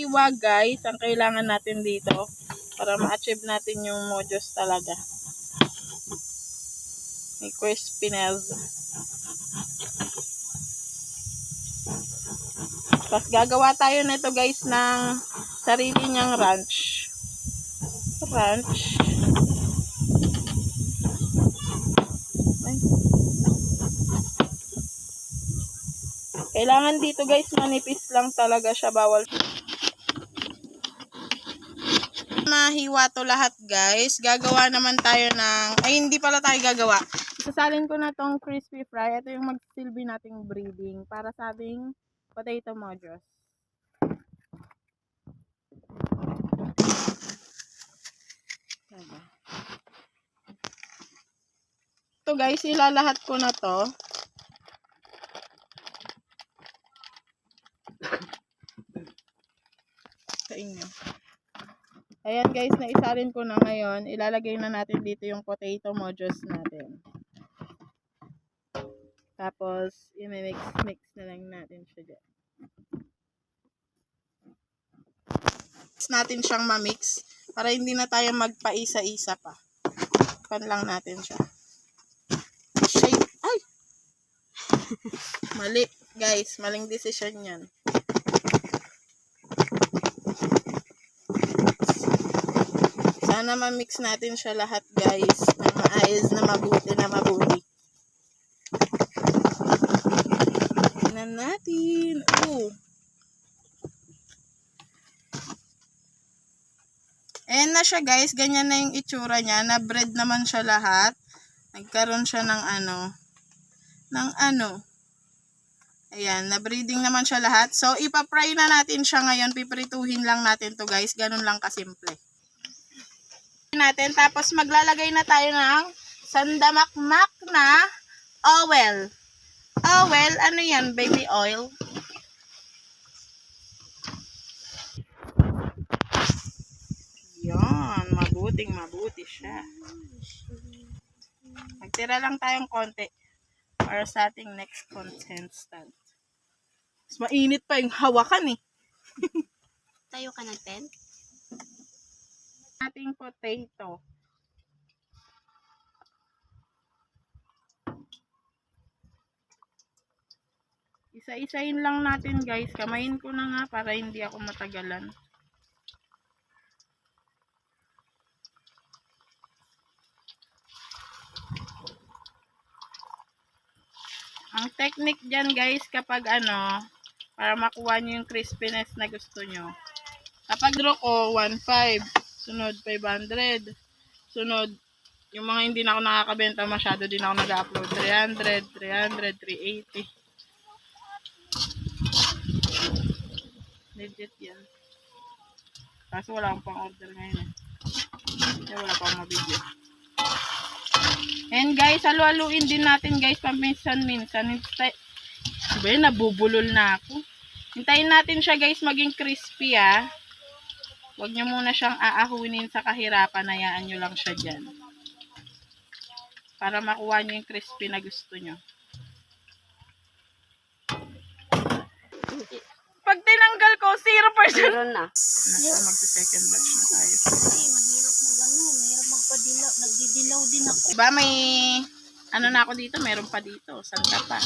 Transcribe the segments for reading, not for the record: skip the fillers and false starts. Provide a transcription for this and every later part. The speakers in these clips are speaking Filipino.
hiwa guys ang kailangan natin dito para ma-achieve natin yung mojos talaga. May crispiness. Tapos gagawa tayo nito guys ng sarili niyang ranch. Ay. Kailangan dito guys manipis lang talaga siya, bawal. Mahiwa to lahat guys. Gagawa naman tayo ng, ay hindi pala tayo gagawa. Isasalin ko na tong crispy fry. Ito yung magsilbi nating breading para sa ating potato mojos. Ito guys, ilalahat ko na to. Sa inyo. Ayan guys, naisalin ko na ngayon. Ilalagay na natin dito yung potato mojos natin. Tapos, i-mix na lang natin siya dyan. Natin siyang ma-mix para hindi na tayo magpaisa-isa pa. Pan lang natin siya. Shape. Ay! Mali. Guys, maling decision yan. Sana ma-mix natin siya lahat guys. Na maayos na mabuti. Tingnan natin. Ayan na siya guys. Ganyan na yung itsura niya. Na-bread naman siya lahat. Nagkaroon siya ng Ayan, na-breeding naman siya lahat. So, ipapry na natin siya ngayon. Piprituhin lang natin to guys. Ganun lang kasimple. Tapos maglalagay na tayo ng sandamakmak na oil. Oil, ano yan? Baby oil. Yan, mabuti siya. Magtira lang tayong konti para sa ating next contestant. Mas mainit pa yung hawakan eh. Tayo ka ng tent? Ating potato. Isa-isahin lang natin guys. Kamayin ko na nga para hindi ako matagalan. Ang technique dyan guys kapag para makuha nyo yung crispiness na gusto nyo. Kapag draw ko 1.5, sunod 500, sunod yung mga hindi na ako nakakabenta masyado din ako nag-upload 300, 380. Legit yan. Kaso wala akong pang order ngayon eh. Kaya wala pa akong mabigyan. And guys, halu-haluin din natin guys paminsan-minsan. Nabubulol na ako. Hintayin natin siya guys maging crispy ah. Huwag nyo muna siyang aahunin sa kahirapan. Hayaan nyo lang siya dyan. Para makuha nyo yung crispy na gusto nyo. Pag tinanggal ko, 0%. Meron na. Magsa-second batch na tayo. Mahirap magpadilaw. Nagdidilaw din ako. Diba may, na ako dito, meron pa dito. Santa pa.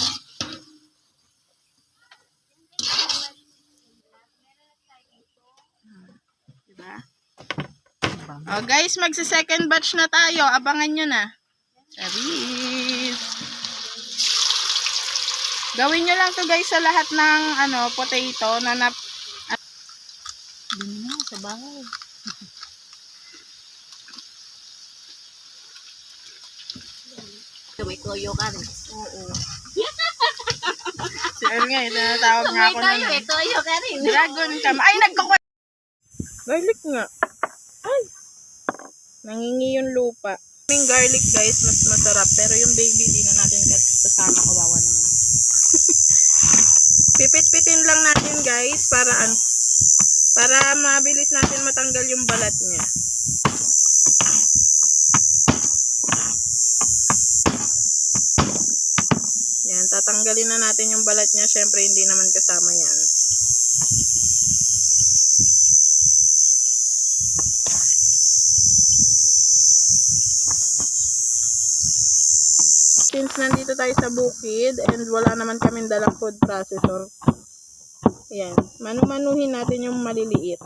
Diba? Oh guys, magsa-second batch na tayo. Abangan nyo na. Charis! Gawin nyo lang to guys sa lahat ng potato na Dun na, sa bahay. May toyo ka rin. Oo. Si El nga, tinatawag nga ako na. May toyo ka rin. Dragon cam. Ay, garlic nga. Ay! Nangingi yung lupa. Yung garlic guys, mas masarap. Pero yung baby, di na natin kasama. Kawawa naman. Pipit-pitin lang natin guys para mabilis natin matanggal yung balat niya. Yan, tatanggalin na natin yung balat niya. Syempre hindi naman kasama yan. since nandito tayo sa bukid and wala naman kaming dalang food processor. Ayan. Manu-manuhin natin yung maliliit.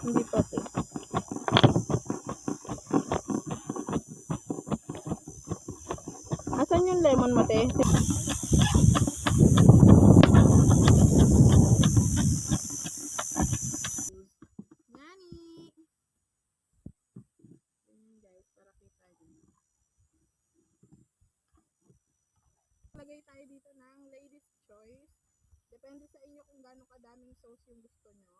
Hindi pa ito. Asan yung lemon mo, te? Nani! Ayan guys, para kita nyo. Lagay tayo dito ng ladies choice. Depende sa inyo kung gaano kadaming sauce yung gusto nyo.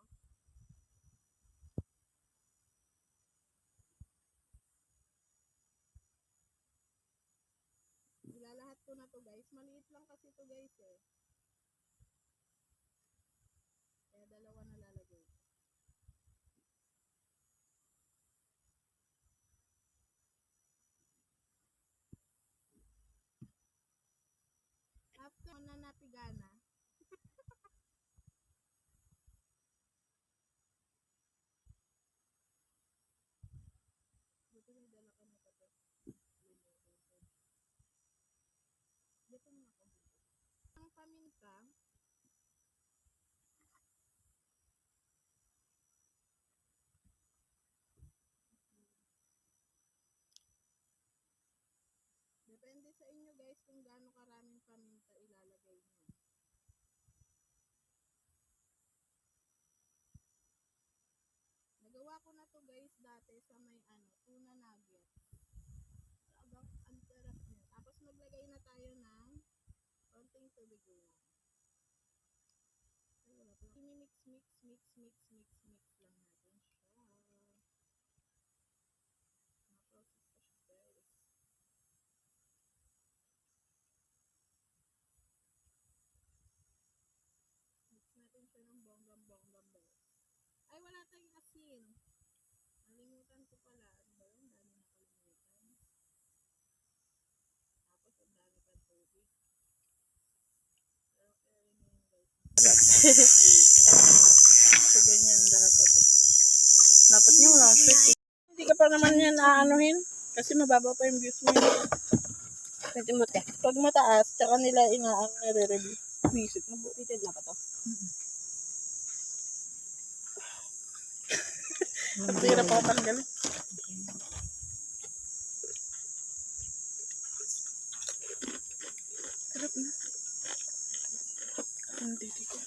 Ilalahat ko na to guys. Maliit lang kasi to guys eh. Kaya dalawa na lalagay. After na napigana, buti may dala ka na ito. Dito na ako. Ang paminta, depende sa inyo guys kung gaano karaming paminta ilalagay nyo. Nagawa ko na to guys dati sa may tuna nuggets. Talagang ang sarap niya. Tapos maglagay na tayo ng konting tubig lang. Ay, wala pa. Mix lang natin siya. Naprocess pa siya guys. Mix natin siya ng bonggam-bonggam guys. Ay, wala tayong asin. Nalimutan ko pala. Ano ba yun? Dami nakalimutan. Tapos, ang dami pang tubig. Pero, kaya rin yun guys. So, ganyan dapat. Dapat nyo lang sweet. Hindi ka pa naman yan aanuhin. Kasi mababa pa yung views mo yun. Pwede mo te. Pag mataas, tsaka nila nire-review. Visit mo. Rated na ba to? Ang hirap ako tanggalin. Sarap na. Ang titi ko.